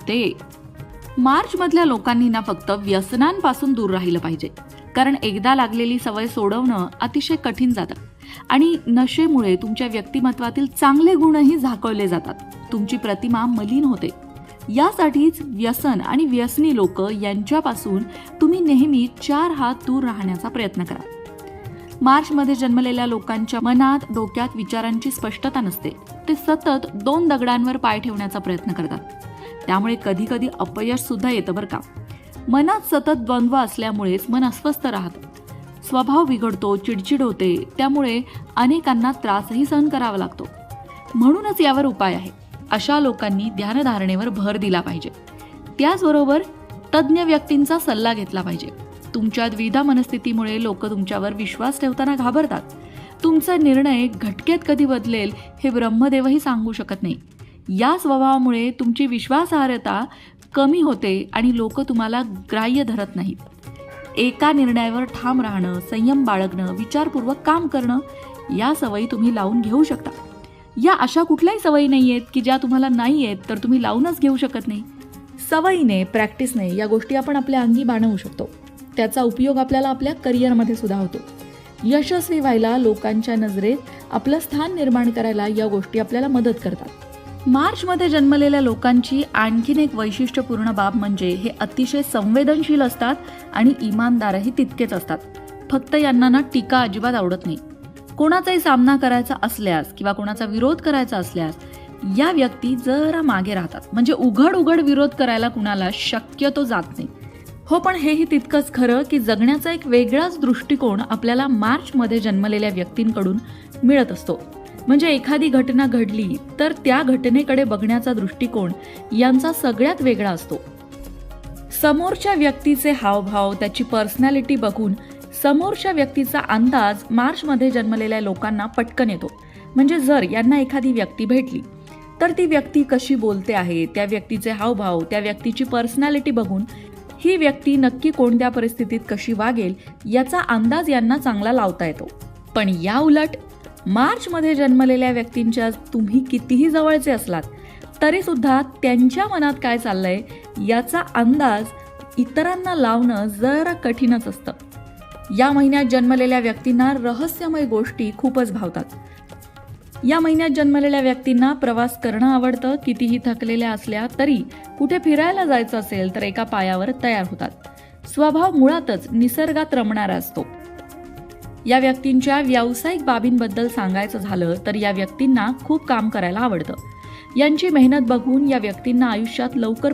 होते. मार्चमधल्या लोकांनी ना फक्त व्यसनांपासून दूर राहिलं पाहिजे, कारण एकदा लागलेली सवय सोडवणं अतिशय कठीण जातं आणि नशेमुळे तुमच्या व्यक्तिमत्वातील चांगले गुणही झाकळले जातात. तुमची प्रतिमा मलिन होते. यासाठीच व्यसन आणि व्यसनी लोक यांच्यापासून तुम्ही नेहमी 4 हात दूर राहण्याचा प्रयत्न करा. मार्चमध्ये जन्मलेल्या लोकांच्या मनात, डोक्यात विचारांची स्पष्टता नसते. ते सतत 2 दगडांवर पाय ठेवण्याचा प्रयत्न करतात. त्यामुळे कधी कधी अपयश सुद्धा येतं बरं का. मनात सतत द्वंद्व असल्यामुळेच मन अस्वस्थ राहतं. स्वभाव बिघडतो, चिडचिड होते. त्यामुळे अनेकांना त्रासही सहन करावा लागतो. म्हणूनच यावर उपाय आहे. अशा लोकांनी ध्यानधारणेवर भर दिला पाहिजे. त्याचबरोबर तज्ज्ञ व्यक्तींचा सल्ला घेतला पाहिजे. तुमच्या द्विधा मनस्थितीमुळे लोक तुमच्यावर विश्वास ठेवताना घाबरतात. तुमचा निर्णय घटकेत कधी बदलेल हे ब्रह्मदेवही सांगू शकत नाही. या स्वभावामुळे तुमची विश्वासार्हता कमी होते आणि लोक तुम्हाला ग्राह्य धरत नाहीत. एका निर्णयावर ठाम राहणं, संयम बाळगणं, विचारपूर्वक काम करणं या सवयी तुम्ही लावून घेऊ शकता. या अशा कुठल्याही सवयी नाही आहेत की ज्या तुम्हाला नाही आहेत तर तुम्ही लावूनच घेऊ शकत नाही. सवयीने, प्रॅक्टिसने या गोष्टी आपण आपल्या अंगी बाणवू शकतो. त्याचा उपयोग आपल्याला आपल्या करिअरमध्ये सुद्धा होतो. यशस्वी व्हायला, लोकांच्या नजरेत आपलं स्थान निर्माण करायला या गोष्टी आपल्याला मदत करतात. मार्चमध्ये जन्मलेल्या लोकांची आणखीन एक वैशिष्ट्यपूर्ण बाब म्हणजे हे अतिशय संवेदनशील असतात आणि इमानदारही तितकेच असतात. फक्त यांना ना टीका अजिबात आवडत नाही. कोणाचाही सामना करायचा असल्यास किंवा कोणाचा विरोध करायचा असल्यास या व्यक्ती जरा मागे राहतात. म्हणजे उघड विरोध करायला कुणाला शक्यतो जात नाही. हो, पण हेही तितकंच खरं की जगण्याचा एक वेगळाच दृष्टिकोन आपल्याला मार्चमध्ये जन्मलेल्या व्यक्तींकडून मिळत असतो. म्हणजे एखादी घटना घडली तर त्या घटनेकडे बघण्याचा दृष्टिकोन यांचा सगळ्यात वेगळा असतो. समोरच्या व्यक्तीचे हावभाव, त्याची पर्सनॅलिटी बघून समोरच्या व्यक्तीचा अंदाज मार्चमध्ये जन्मलेल्या लोकांना पटकन येतो. म्हणजे जर यांना एखादी व्यक्ती भेटली तर ती व्यक्ती कशी बोलते आहे, त्या व्यक्तीचे हावभाव, त्या व्यक्तीची पर्सनॅलिटी बघून ही व्यक्ती नक्की कोणत्या परिस्थितीत कशी वागेल याचा अंदाज यांना चांगला लावता येतो. पण या उलट मार्चमध्ये जन्मलेल्या व्यक्तींच्या तुम्ही कितीही जवळचे असलात तरी सुद्धा त्यांच्या मनात काय चाललंय याचा अंदाज इतरांना लावणं जरा कठीणच असतं. या महिन्यात जन्मलेल्या व्यक्तींना रहस्यमय गोष्टी खूपच भावतात. या महिन्यात जन्मलेल्या व्यक्तींना प्रवास करणं आवडतं. कितीही थकलेल्या असल्या तरी कुठे फिरायला जायचं असेल तर एका पायावर तयार होतात. स्वभाव मुळातच निसर्गात रमणारा असतो. या व्यक्तींच्या व्यावसायिक बाबींबद्दल सांगायचं झालं तर या व्यक्तींना खूप काम करायला आवडतं. यांची मेहनत बघून या व्यक्तींना आयुष्यात लवकर